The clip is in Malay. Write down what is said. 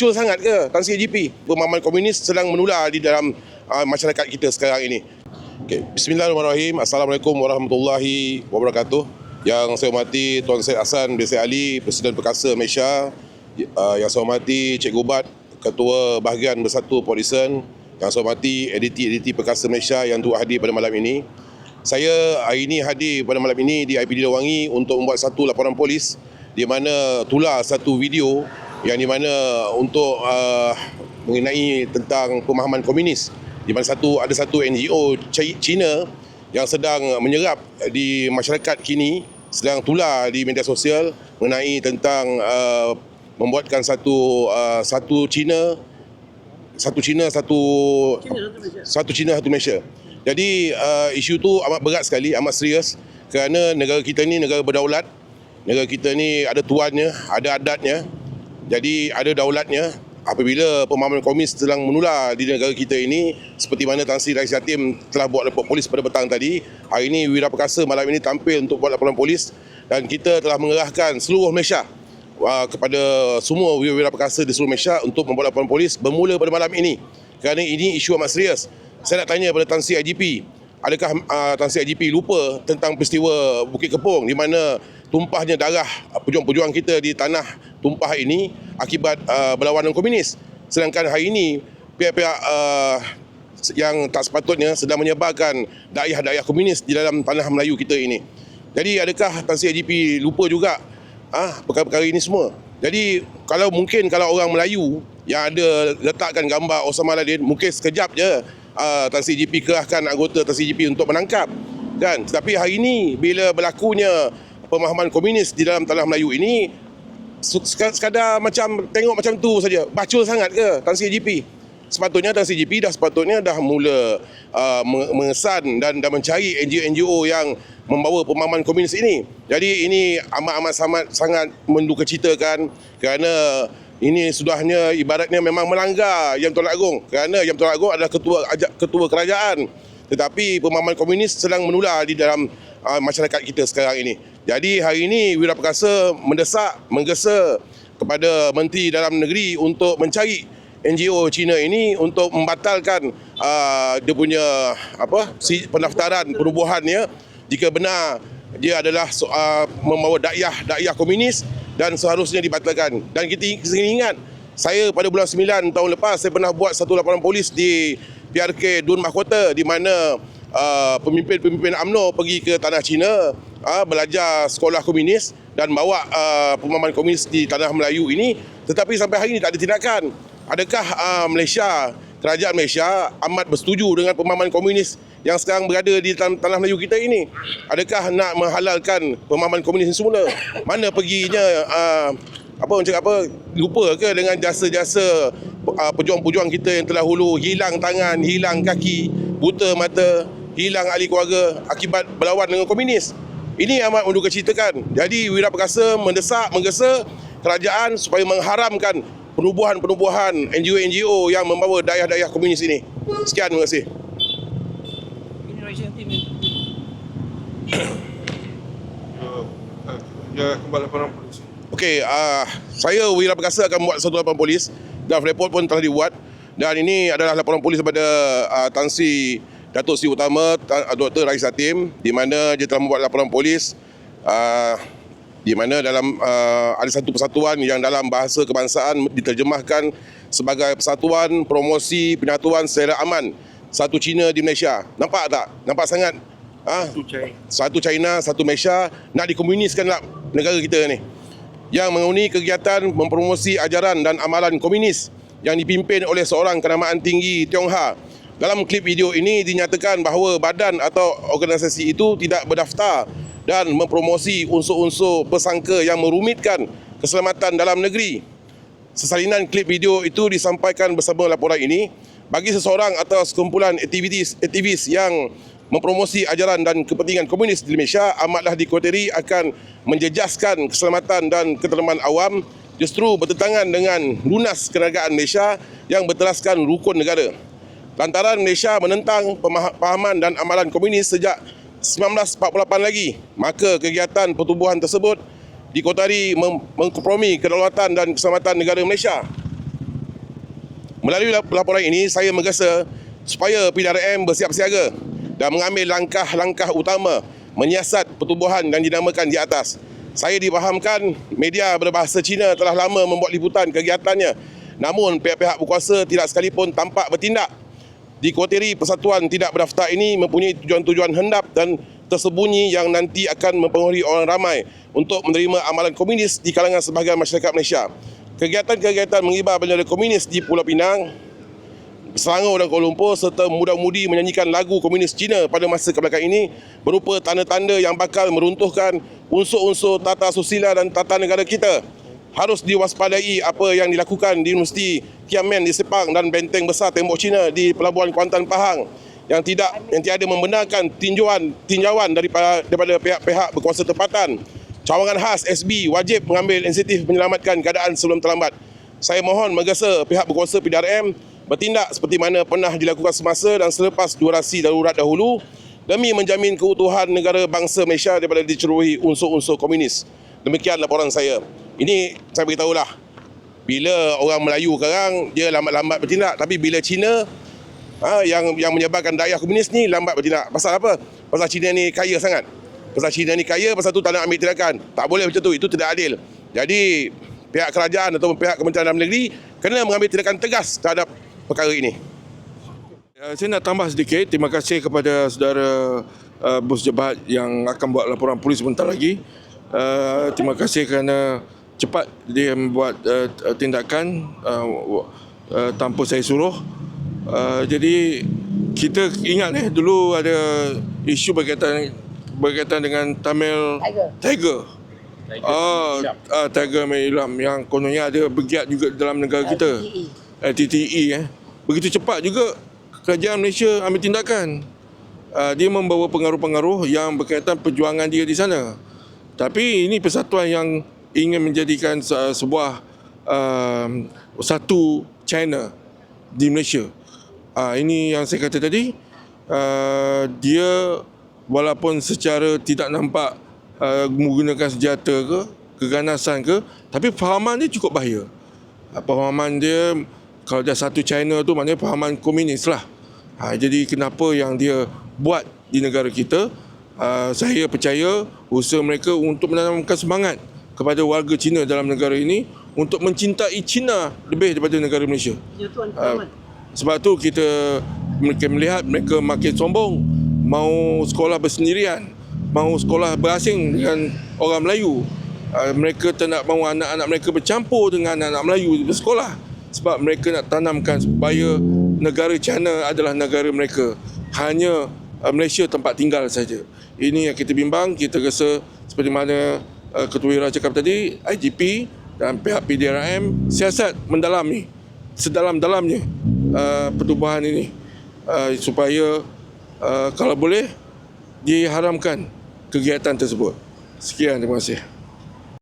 Bacul sangat ke Tan Sri IGP? Pemahaman komunis sedang menular di dalam masyarakat kita sekarang ini. Okay. Bismillahirrahmanirrahim. Assalamualaikum warahmatullahi wabarakatuh. Yang saya hormati Tuan Syed Hassan bin Syed Ali, Presiden Perkasa Malaysia. Yang saya hormati Cik Gubat, Ketua Bahagian Bersatu Polisen. Yang saya hormati ADT Perkasa Malaysia yang turut hadir pada malam ini. Saya hari ini hadir pada malam ini di IPD Lewangi untuk membuat satu laporan polis di mana tular satu video yang di mana untuk mengenai tentang pemahaman komunis, di mana ada satu NGO Cina yang sedang menyerap di masyarakat kini, sedang tular di media sosial mengenai tentang membuatkan satu Cina satu Malaysia. Jadi isu tu amat berat sekali, amat serius, kerana negara kita ni negara berdaulat, negara kita ni ada tuannya, ada adatnya. Jadi ada daulatnya. Apabila pemahaman komunis sedang menular di negara kita ini, seperti mana Tan Sri Rais Yatim telah buat laporan polis pada petang tadi, hari ini Wira Perkasa malam ini tampil untuk buat laporan polis, dan kita telah mengerahkan seluruh Malaysia kepada semua Wira Perkasa di seluruh Malaysia untuk membuat laporan polis bermula pada malam ini. Kerana ini isu amat serius. Saya nak tanya pada Tan Sri IGP, adakah Tan Sri IGP lupa tentang peristiwa Bukit Kepong di mana tumpahnya darah pejuang-pejuang kita di tanah tumpah ini akibat berlawanan komunis. Sedangkan hari ini pihak-pihak yang tak sepatutnya sedang menyebarkan dakwah-dakwah komunis di dalam tanah Melayu kita ini. Jadi adakah Tan Sri IGP lupa juga perkara-perkara ini semua? Jadi kalau orang Melayu yang ada letakkan gambar Osama Laden, mungkin sekejap je Tan Sri IGP kerahkan anggota Tan Sri IGP untuk menangkap, kan? Tetapi hari ini bila berlakunya pemahaman komunis di dalam tanah Melayu ini, sekadar macam tengok macam tu saja. Bacul sangat ke Tan Sri IGP? Sepatutnya Tan Sri IGP dah mula mengesan dan mencari NGO yang membawa pemahaman komunis ini. Jadi ini amat sangat mendukacitakan, kerana ini sudahnya ibaratnya memang melanggar Yang Tolak Agong, kerana Yang Tolak Agong adalah ketua kerajaan. Tetapi pemahaman komunis sedang menular di dalam masyarakat kita sekarang ini. Jadi hari ini Wira Perkasa menggesa kepada Menteri Dalam Negeri untuk mencari NGO Cina ini untuk membatalkan dia punya pendaftaran penubuhannya jika benar dia adalah membawa dakwah komunis, dan seharusnya dibatalkan. Dan kita ingat, saya pada bulan 9 tahun lepas saya pernah buat satu laporan polis di PRK Dun Mahkota, di mana pemimpin-pemimpin UMNO pergi ke tanah Cina belajar sekolah komunis dan bawa pemahaman komunis di tanah Melayu ini, tetapi sampai hari ini tak ada tindakan. Adakah kerajaan Malaysia amat bersetuju dengan pemahaman komunis yang sekarang berada di tanah Melayu kita ini? Adakah nak menghalalkan pemahaman komunis ini semula? Mana perginya lupa ke dengan jasa-jasa pejuang-pejuang kita yang telah hulu hilang tangan, hilang kaki, buta mata, hilang ahli keluarga akibat berlawan dengan komunis? Ini amat mendukacitakan. Jadi Wira Perkasa menggesa kerajaan supaya mengharamkan penubuhan NGO yang membawa dakwah komunis ini. Sekian, terima kasih. Kembali laporan polis. Okey, saya Wira Perkasa akan buat satu laporan polis. Draft report pun telah dibuat, dan ini adalah laporan polis kepada Tan Sri Datuk Seri Utama Dr. Rais Yatim, di mana dia telah membuat laporan polis di mana dalam ada satu persatuan yang dalam bahasa kebangsaan diterjemahkan sebagai Persatuan Promosi Penyatuan Secara Aman Satu Cina di Malaysia. Nampak tak? Nampak sangat? Satu China, satu Malaysia, nak dikomuniskan nak negara kita ni. Yang mengauni kegiatan mempromosi ajaran dan amalan komunis yang dipimpin oleh seorang kenamaan tinggi Tionghoa. Dalam klip video ini dinyatakan bahawa badan atau organisasi itu tidak berdaftar dan mempromosi unsur-unsur persangka yang merumitkan keselamatan dalam negeri. Sesalinan klip video itu disampaikan bersama laporan ini. Bagi seseorang atau sekumpulan aktivis yang mempromosi ajaran dan kepentingan komunis di Malaysia amatlah dikhawatir akan menjejaskan keselamatan dan ketenteraman awam, justru bertentangan dengan lunas kenegaraan Malaysia yang berteraskan rukun negara. Lantaran Malaysia menentang pemahaman dan amalan komunis sejak 1948 lagi, maka kegiatan pertubuhan tersebut dikotori mengkompromi kedaulatan dan keselamatan negara Malaysia. Melalui laporan ini, saya menggesa supaya PDRM bersiap siaga dan mengambil langkah-langkah utama menyiasat pertubuhan yang dinamakan di atas. Saya difahamkan media berbahasa Cina telah lama membuat liputan kegiatannya, namun pihak-pihak berkuasa tidak sekalipun tampak bertindak. Dikuatiri persatuan tidak berdaftar ini mempunyai tujuan-tujuan hendap dan tersembunyi yang nanti akan mempengaruhi orang ramai untuk menerima amalan komunis di kalangan sebahagian masyarakat Malaysia. Kegiatan-kegiatan mengibar bendera komunis di Pulau Pinang, Selangor dan Kuala Lumpur serta muda-mudi menyanyikan lagu komunis Cina pada masa kebelakang ini berupa tanda-tanda yang bakal meruntuhkan unsur-unsur tata susila dan tata negara kita. Harus diwaspadai apa yang dilakukan di Universiti Kiamen di Sepang dan benteng besar tembok Cina di Pelabuhan Kuantan Pahang yang tiada membenarkan tinjauan daripada pihak-pihak berkuasa tempatan. Cawangan khas SB wajib mengambil inisiatif menyelamatkan keadaan sebelum terlambat. Saya mohon menggesa pihak berkuasa PDRM bertindak seperti mana pernah dilakukan semasa dan selepas durasi darurat dahulu demi menjamin keutuhan negara bangsa Malaysia daripada dicerobohi unsur-unsur komunis. Demikian laporan saya. Ini saya beritahulah, bila orang Melayu sekarang dia lambat-lambat bertindak, tapi bila Cina yang menyebabkan dakwah komunis ni lambat bertindak. Pasal apa? Pasal Cina ni kaya sangat. Pasal Cina ni kaya, pasal tu tak nak ambil tindakan. Tak boleh macam tu, itu tidak adil. Jadi pihak kerajaan atau pihak Kementerian Dalam Negeri kena mengambil tindakan tegas terhadap perkara ini. Saya nak tambah sedikit. Terima kasih kepada saudara bos jabat yang akan buat laporan polis sebentar lagi. Terima kasih kerana cepat dia membuat tindakan tanpa saya suruh. Jadi kita ingat dulu ada isu berkaitan dengan Tamil Tiger. Tiger Mayilam yang kononnya ada bergiat juga dalam negara kita. LTTE. Begitu cepat juga kerajaan Malaysia ambil tindakan. Dia membawa pengaruh-pengaruh yang berkaitan perjuangan dia di sana. Tapi ini persatuan yang ingin menjadikan sebuah satu China di Malaysia. Ini yang saya kata tadi. Dia walaupun secara tidak nampak menggunakan senjata ke, keganasan ke, tapi fahaman dia cukup bahaya. Fahaman dia, kalau dah satu China tu maknanya fahaman komunis lah. Jadi kenapa yang dia buat di negara kita, saya percaya usaha mereka untuk menanamkan semangat kepada warga Cina dalam negara ini untuk mencintai Cina lebih daripada negara Malaysia. Sebab tu mereka melihat mereka makin sombong, mau sekolah bersendirian, mau sekolah berasing dengan orang Melayu. Mereka tak nak mahu anak-anak mereka bercampur dengan anak-anak Melayu bersekolah. Sebab mereka nak tanamkan supaya negara China adalah negara mereka. Hanya Malaysia tempat tinggal saja. Ini yang kita bimbang, kita rasa seperti mana Ketua Ira cakap tadi, IGP dan pihak PDRM siasat mendalami sedalam-dalamnya pertubuhan ini supaya kalau boleh diharamkan kegiatan tersebut. Sekian, terima kasih.